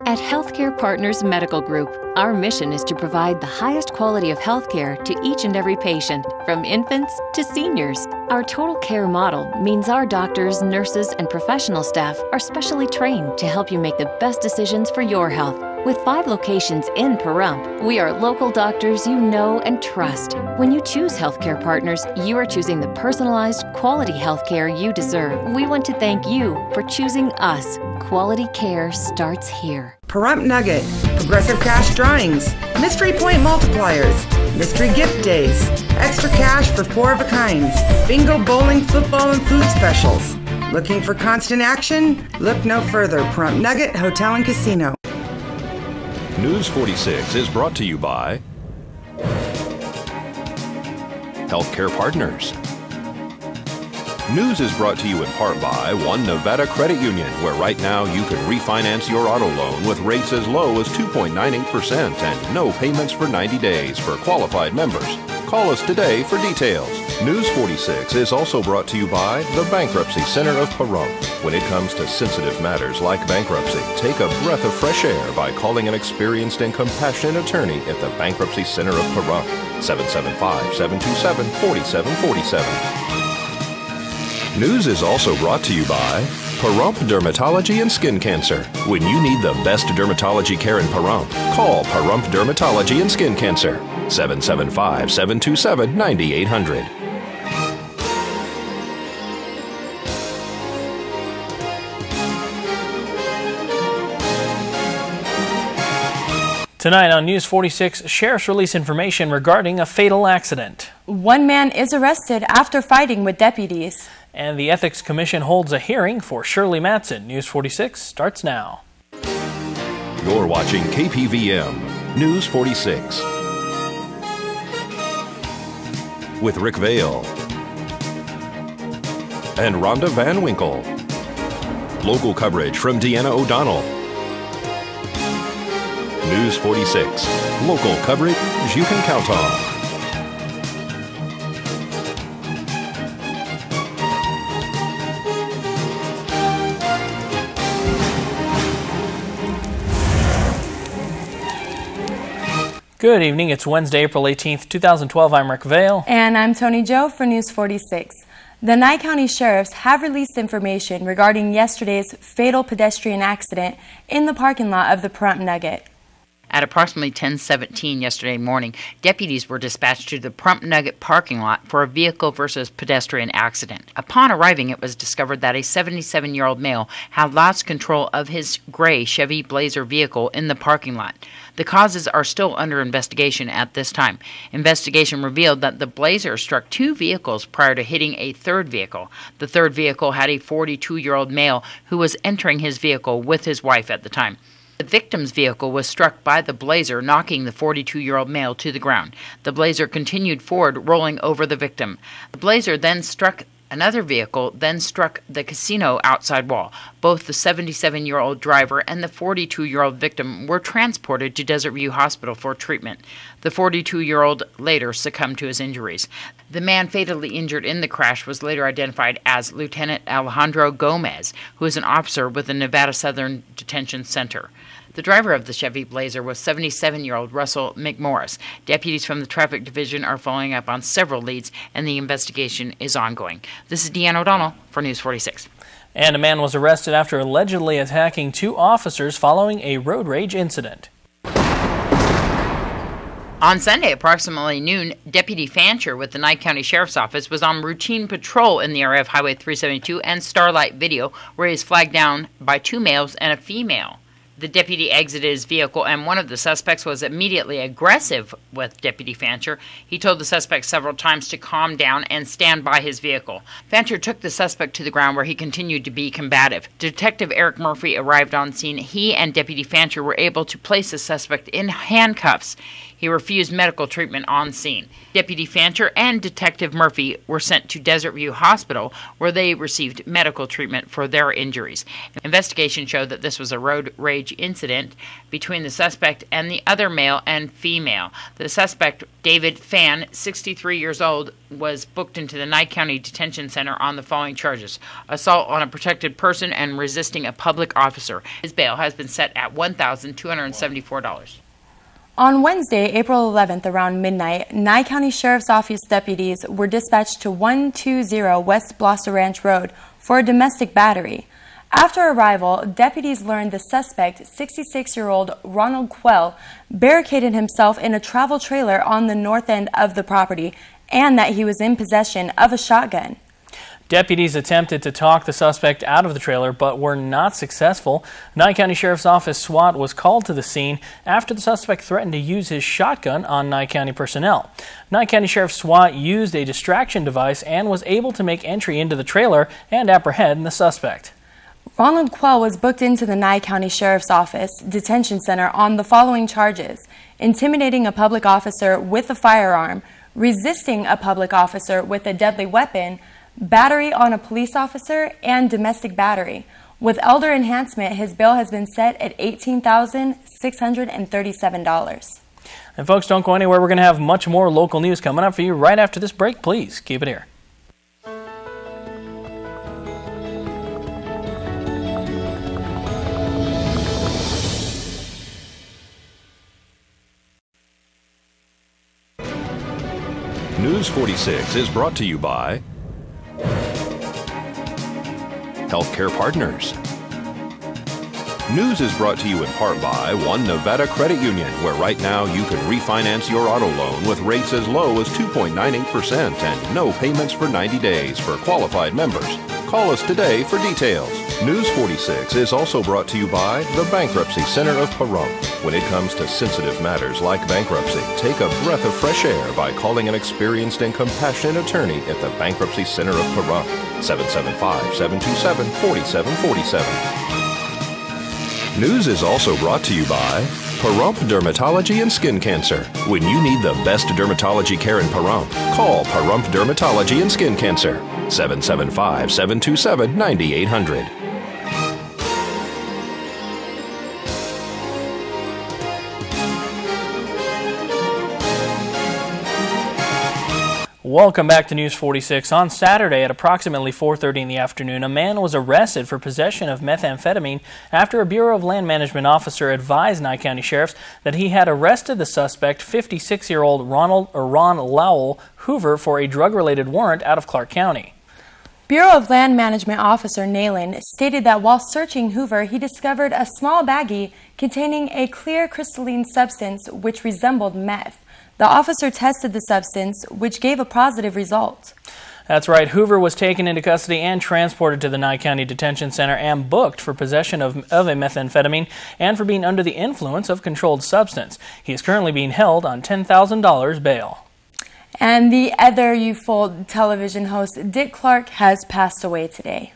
At Healthcare Partners Medical Group, our mission is to provide the highest quality of healthcare to each and every patient, from infants to seniors. Our total care model means our doctors, nurses, and professional staff are specially trained to help you make the best decisions for your health. With 5 locations in Pahrump, we are local doctors you know and trust. When you choose Healthcare Partners, you are choosing the personalized, quality healthcare you deserve. We want to thank you for choosing us. Quality care starts here. Pahrump Nugget, Progressive Cash Drawings, Mystery Point Multipliers, Mystery Gift Days, Extra Cash for 4 of a kinds, Bingo, Bowling, Football, and Food Specials. Looking for constant action? Look no further. Pahrump Nugget Hotel and Casino. News 46 is brought to you by Healthcare Partners. News is brought to you in part by One Nevada Credit Union, where right now you can refinance your auto loan with rates as low as 2.98% and no payments for 90 days for qualified members. Call us today for details. News 46 is also brought to you by the Bankruptcy Center of Pahrump. When it comes to sensitive matters like bankruptcy, take a breath of fresh air by calling an experienced and compassionate attorney at the Bankruptcy Center of Pahrump, 775-727-4747. News is also brought to you by Pahrump Dermatology and Skin Cancer. When you need the best dermatology care in Pahrump, call Pahrump Dermatology and Skin Cancer, 775-727-9800. Tonight on News 46, sheriffs release information regarding a fatal accident. One man is arrested after fighting with deputies. And the Ethics Commission holds a hearing for Shirley Matson. News 46 starts now. You're watching KPVM News 46 with Rick Vale and Rhonda Van Winkle. Local coverage from Deanna O'Donnell. News 46. Local coverage you can count on. Good evening. It's Wednesday, April 18th, 2012. I'm Rick Vale. And I'm Tony Joe for News 46. The Nye County Sheriffs have released information regarding yesterday's fatal pedestrian accident in the parking lot of the Pahrump Nugget. At approximately 10:17 yesterday morning, deputies were dispatched to the Pahrump Nugget parking lot for a vehicle versus pedestrian accident. Upon arriving, it was discovered that a 77-year-old male had lost control of his gray Chevy Blazer vehicle in the parking lot. The causes are still under investigation at this time. Investigation revealed that the Blazer struck 2 vehicles prior to hitting a third vehicle. The third vehicle had a 42-year-old male who was entering his vehicle with his wife at the time. The victim's vehicle was struck by the Blazer, knocking the 42-year-old male to the ground. The Blazer continued forward, rolling over the victim. The Blazer then struck another vehicle, then struck the casino outside wall. Both the 77-year-old driver and the 42-year-old victim were transported to Desert View Hospital for treatment. The 42-year-old later succumbed to his injuries. The man fatally injured in the crash was later identified as Lieutenant Alejandro Gomez, who is an officer with the Nevada Southern Detention Center. The driver of the Chevy Blazer was 77-year-old Russell McMorris. Deputies from the Traffic Division are following up on several leads, and the investigation is ongoing. This is Deanna O'Donnell for News 46. And a man was arrested after allegedly attacking 2 officers following a road rage incident. On Sunday, approximately noon, Deputy Fancher with the Nye County Sheriff's Office was on routine patrol in the area of Highway 372 and Starlight Video, where he was flagged down by 2 males and a female. The deputy exited his vehicle, and one of the suspects was immediately aggressive with Deputy Fancher. He told the suspect several times to calm down and stand by his vehicle. Fancher took the suspect to the ground, where he continued to be combative. Detective Eric Murphy arrived on scene. He and Deputy Fancher were able to place the suspect in handcuffs. He refused medical treatment on scene. Deputy Fancher and Detective Murphy were sent to Desert View Hospital, where they received medical treatment for their injuries. Investigation showed that this was a road rage rage incident between the suspect and the other male and female. The suspect, David Fan, 63 years old, was booked into the Nye County Detention Center on the following charges: assault on a protected person and resisting a public officer. His bail has been set at $1,274. On Wednesday, April 11th, around midnight, Nye County Sheriff's Office deputies were dispatched to 120 West Blosser Ranch Road for a domestic battery. After arrival, deputies learned the suspect, 66-year-old Ronald Quell, barricaded himself in a travel trailer on the north end of the property and that he was in possession of a shotgun. Deputies attempted to talk the suspect out of the trailer but were not successful. Nye County Sheriff's Office SWAT was called to the scene after the suspect threatened to use his shotgun on Nye County personnel. Nye County Sheriff SWAT used a distraction device and was able to make entry into the trailer and apprehend the suspect. Ronald Quell was booked into the Nye County Sheriff's Office Detention Center on the following charges: intimidating a public officer with a firearm, resisting a public officer with a deadly weapon, battery on a police officer, and domestic battery. With elder enhancement, his bail has been set at $18,637. And folks, don't go anywhere. We're going to have much more local news coming up for you right after this break. Please keep it here. News 46 is brought to you by Healthcare Partners. News is brought to you in part by One Nevada Credit Union, where right now you can refinance your auto loan with rates as low as 2.98% and no payments for 90 days for qualified members. Call us today for details. News 46 is also brought to you by the Bankruptcy Center of Pahrump. When it comes to sensitive matters like bankruptcy, take a breath of fresh air by calling an experienced and compassionate attorney at the Bankruptcy Center of Pahrump, 775-727-4747. News is also brought to you by Pahrump Dermatology and Skin Cancer. When you need the best dermatology care in Pahrump, call Pahrump Dermatology and Skin Cancer, 775-727-9800. Welcome back to News 46. On Saturday at approximately 4:30 in the afternoon, a man was arrested for possession of methamphetamine after a Bureau of Land Management officer advised Nye County sheriffs that he had arrested the suspect, 56-year-old Ron Lowell Hoover, for a drug-related warrant out of Clark County. Bureau of Land Management Officer Nayland stated that while searching Hoover, he discovered a small baggie containing a clear crystalline substance which resembled meth. The officer tested the substance, which gave a positive result. That's right. Hoover was taken into custody and transported to the Nye County Detention Center and booked for possession of a methamphetamine and for being under the influence of controlled substance. He is currently being held on $10,000 bail. And the other youthful television host, Dick Clark, has passed away today.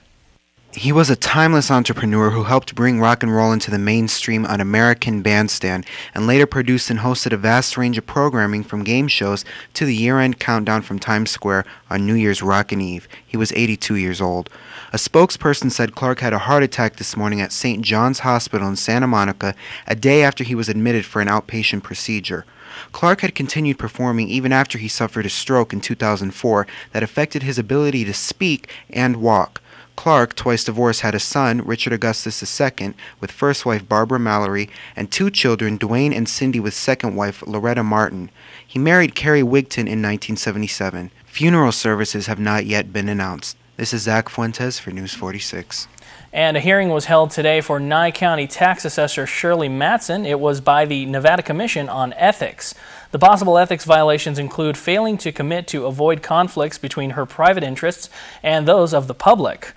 He was a timeless entrepreneur who helped bring rock and roll into the mainstream on American Bandstand and later produced and hosted a vast range of programming from game shows to the year-end countdown from Times Square on New Year's Rockin' Eve. He was 82 years old. A spokesperson said Clark had a heart attack this morning at St. John's Hospital in Santa Monica, a day after he was admitted for an outpatient procedure. Clark had continued performing even after he suffered a stroke in 2004 that affected his ability to speak and walk. Clark, twice divorced, had a son, Richard Augustus II, with first wife Barbara Mallory, and two children, Dwayne and Cindy, with second wife Loretta Martin. He married Carrie Wigton in 1977. Funeral services have not yet been announced. This is Zach Fuentes for News 46. And a hearing was held today for Nye County Tax Assessor Shirley Matson. It was by the Nevada Commission on Ethics. The possible ethics violations include failing to commit to avoid conflicts between her private interests and those of the public,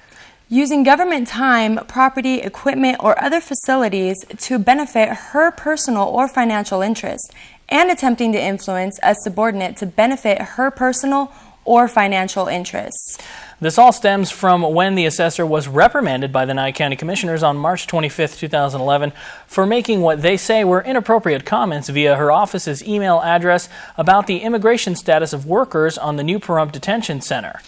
using government time, property, equipment, or other facilities to benefit her personal or financial interest, and attempting to influence a subordinate to benefit her personal or financial interests. This all stems from when the assessor was reprimanded by the Nye County Commissioners on March 25, 2011 for making what they say were inappropriate comments via her office's email address about the immigration status of workers on the new Pahrump Detention Center.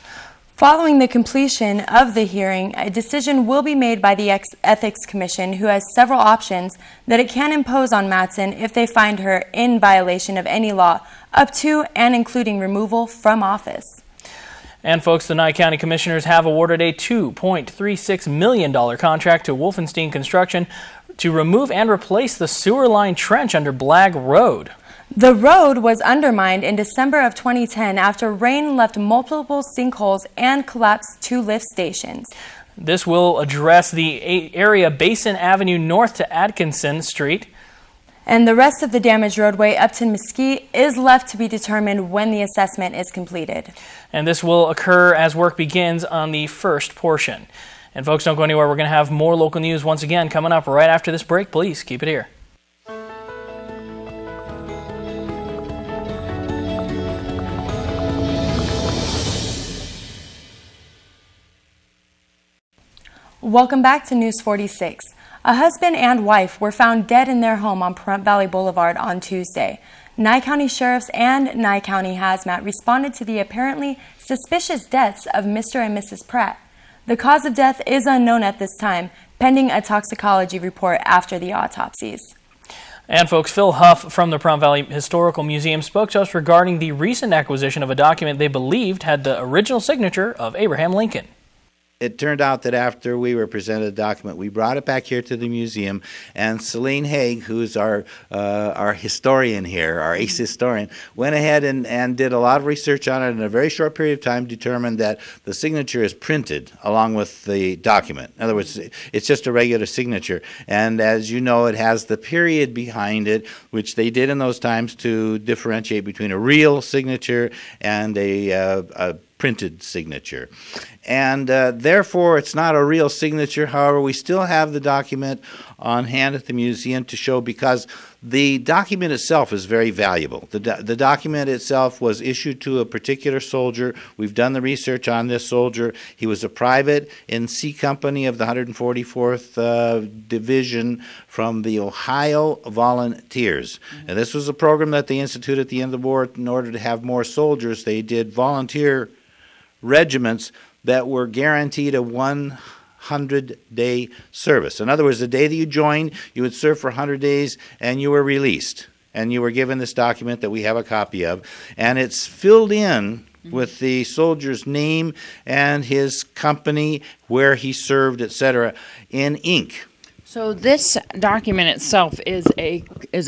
Following the completion of the hearing, a decision will be made by the Ethics Commission, who has several options that it can impose on Matson if they find her in violation of any law, up to and including removal from office. And folks, the Nye County Commissioners have awarded a $2.36 million contract to Wolfenstein Construction to remove and replace the sewer line trench under Blagg Road. The road was undermined in December of 2010 after rain left multiple sinkholes and collapsed 2 lift stations. This will address the area Basin Avenue north to Atkinson Street. And the rest of the damaged roadway up to Mesquite is left to be determined when the assessment is completed. And this will occur as work begins on the first portion. And folks, don't go anywhere. We're going to have more local news once again coming up right after this break. Please keep it here. Welcome back to News 46. A husband and wife were found dead in their home on Pahrump Valley Boulevard on Tuesday. Nye County Sheriffs and Nye County Hazmat responded to the apparently suspicious deaths of Mr. and Mrs. Pratt. The cause of death is unknown at this time, pending a toxicology report after the autopsies. And folks, Phil Huff from the Pahrump Valley Historical Museum spoke to us regarding the recent acquisition of a document they believed had the original signature of Abraham Lincoln. It turned out that after we were presented a document, we brought it back here to the museum, and Celine Haig, who's our historian here, our ace historian, went ahead and did a lot of research on it, and in a very short period of time determined that the signature is printed along with the document. In other words, it's just a regular signature, and as you know, it has the period behind it, which they did in those times to differentiate between a real signature and a printed signature. And therefore, it's not a real signature. However, we still have the document on hand at the museum to show, because the document itself is very valuable. The document itself was issued to a particular soldier. We've done the research on this soldier. He was a private in C Company of the 144th Division from the Ohio Volunteers. And this was a program that they instituted at the end of the war in order to have more soldiers. They did volunteer regiments that were guaranteed a 100-day service. In other words, the day that you joined, you would serve for 100 days and you were released. And you were given this document that we have a copy of. And it's filled in with the soldier's name and his company, where he served, etc., in ink. So this document itself is a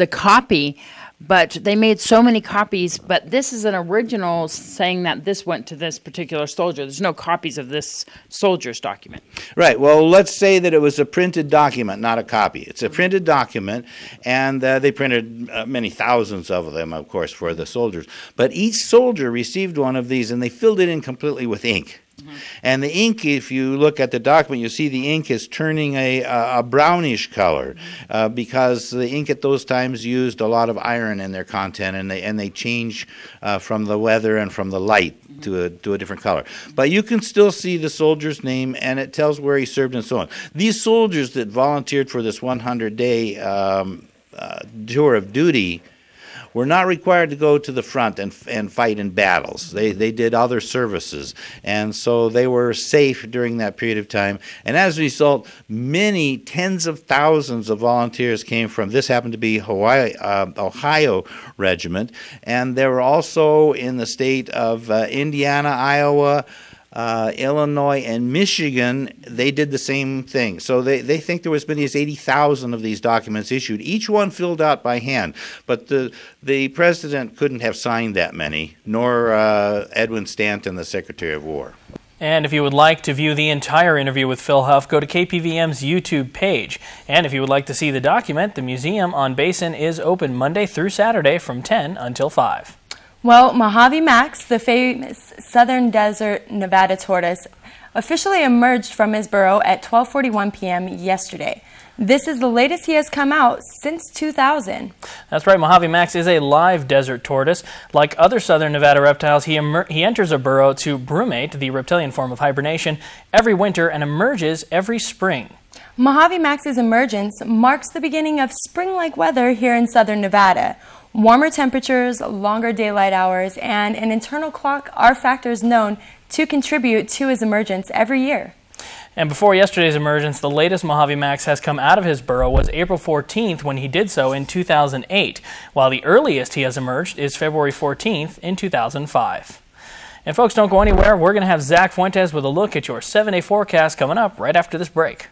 copy, but they made so many copies, but this is an original saying that this went to this particular soldier. There's no copies of this soldier's document. Right. Well, let's say that it was a printed document, not a copy. It's a printed document, and they printed many thousands of them, of course, for the soldiers. But each soldier received one of these, and they filled it in completely with ink. And the ink, if you look at the document, you see the ink is turning a brownish color because the ink at those times used a lot of iron in their content, and they change from the weather and from the light to a different color. But you can still see the soldier's name, and it tells where he served and so on. These soldiers that volunteered for this 100-day tour of duty were not required to go to the front and fight in battles. They did other services, and so they were safe during that period of time. And as a result, many tens of thousands of volunteers came from, this happened to be Ohio Regiment, and there were also in the state of Indiana, Iowa, Illinois, and Michigan. They did the same thing. So they think there was as many as 80,000 of these documents issued, each one filled out by hand. But the president couldn't have signed that many, nor Edwin Stanton, the Secretary of War. And if you would like to view the entire interview with Phil Huff, go to KPVM's YouTube page. And if you would like to see the document, the museum on Basin is open Monday through Saturday from 10 until 5. Well, Mojave Max, the famous Southern Desert Nevada tortoise, officially emerged from his burrow at 12:41 p.m. yesterday. This is the latest he has come out since 2000. That's right. Mojave Max is a live desert tortoise. Like other southern Nevada reptiles, he enters a burrow to brumate, the reptilian form of hibernation, every winter and emerges every spring. Mojave Max's emergence marks the beginning of spring-like weather here in southern Nevada. Warmer temperatures, longer daylight hours, and an internal clock are factors known to contribute to his emergence every year. And before yesterday's emergence, the latest Mojave Max has come out of his burrow was April 14th when he did so in 2008, while the earliest he has emerged is February 14th in 2005. And folks, don't go anywhere. We're going to have Zach Fuentes with a look at your 7-day forecast coming up right after this break.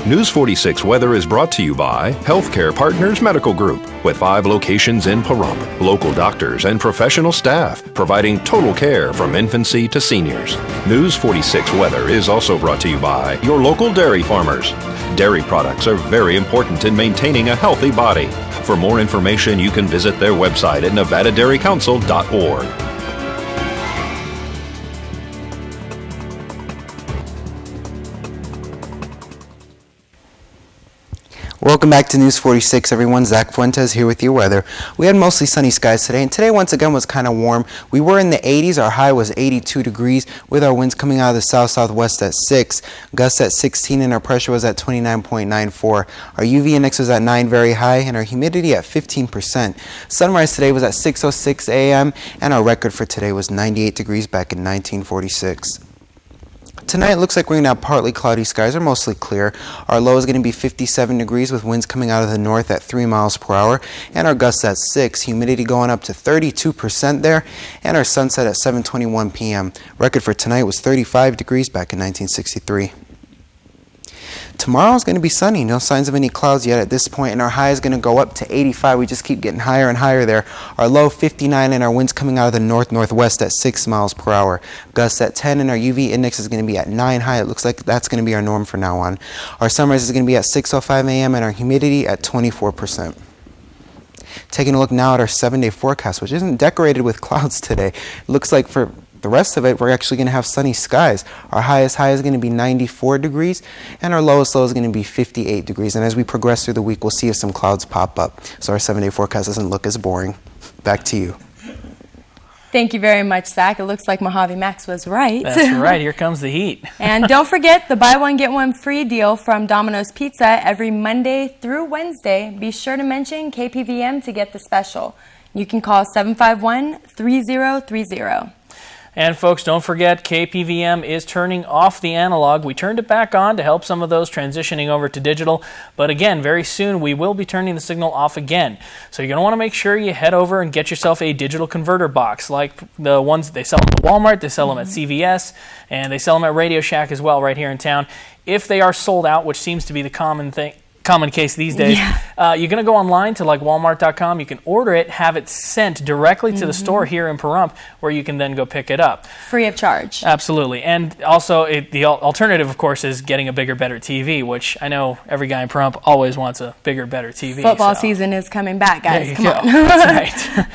News 46 Weather is brought to you by Healthcare Partners Medical Group, with 5 locations in Pahrump, local doctors and professional staff providing total care from infancy to seniors. News 46 Weather is also brought to you by your local dairy farmers. Dairy products are very important in maintaining a healthy body. For more information, you can visit their website at nevadadairycouncil.org. Welcome back to News 46, everyone. Zach Fuentes here with your weather. We had mostly sunny skies today, and today once again was kind of warm. We were in the 80s. Our high was 82 degrees with our winds coming out of the south-southwest at 6, gusts at 16, and our pressure was at 29.94. Our UV index was at 9, very high, and our humidity at 15%. Sunrise today was at 6:06 a.m., and our record for today was 98 degrees back in 1946. Tonight it looks like we're going to have partly cloudy skies or mostly clear. Our low is going to be 57 degrees with winds coming out of the north at 3 miles per hour, and our gusts at 6, humidity going up to 32% there, and our sunset at 7:21 p.m. Record for tonight was 35 degrees back in 1963. Tomorrow is going to be sunny, no signs of any clouds yet at this point, and our high is going to go up to 85. We just keep getting higher and higher there. Our low 59, and our winds coming out of the north-northwest at 6 miles per hour. Gusts at 10, and our UV index is going to be at 9 high. It looks like that's going to be our norm from now on. Our sunrise is going to be at 6:05 a.m. and our humidity at 24%. Taking a look now at our 7-day forecast, which isn't decorated with clouds today. It looks like for the rest of it, we're actually going to have sunny skies. Our highest high is going to be 94 degrees, and our lowest low is going to be 58 degrees. And as we progress through the week, we'll see if some clouds pop up, so our 7-day forecast doesn't look as boring. Back to you. Thank you very much, Zach. It looks like Mojave Max was right. That's right. Here comes the heat. And don't forget the buy one, get one free deal from Domino's Pizza every Monday through Wednesday. Be sure to mention KPVM to get the special. You can call 751-3030. And folks, don't forget KPVM is turning off the analog. We turned it back on to help some of those transitioning over to digital. But again, very soon we will be turning the signal off again. So you're going to want to make sure you head over and get yourself a digital converter box like the ones they sell at Walmart, they sell them at CVS, and they sell them at Radio Shack as well right here in town. If they are sold out, which seems to be the common case these days, you're going to go online to like walmart.com. You can order it, have it sent directly to the store here in Pahrump, where you can then go pick it up. Free of charge. Absolutely. And also, the alternative, of course, is getting a bigger, better TV, which I know every guy in Pahrump always wants a bigger, better TV. Football season is coming back, guys. Come on. That's right.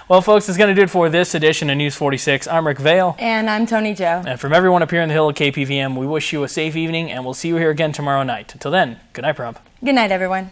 Well, folks, that's going to do it for this edition of News 46. I'm Rick Vale. And I'm Tony Joe. And from everyone up here in the Hill at KPVM, we wish you a safe evening, and we'll see you here again tomorrow night. Until then, good night, Pahrump. Good night, everyone.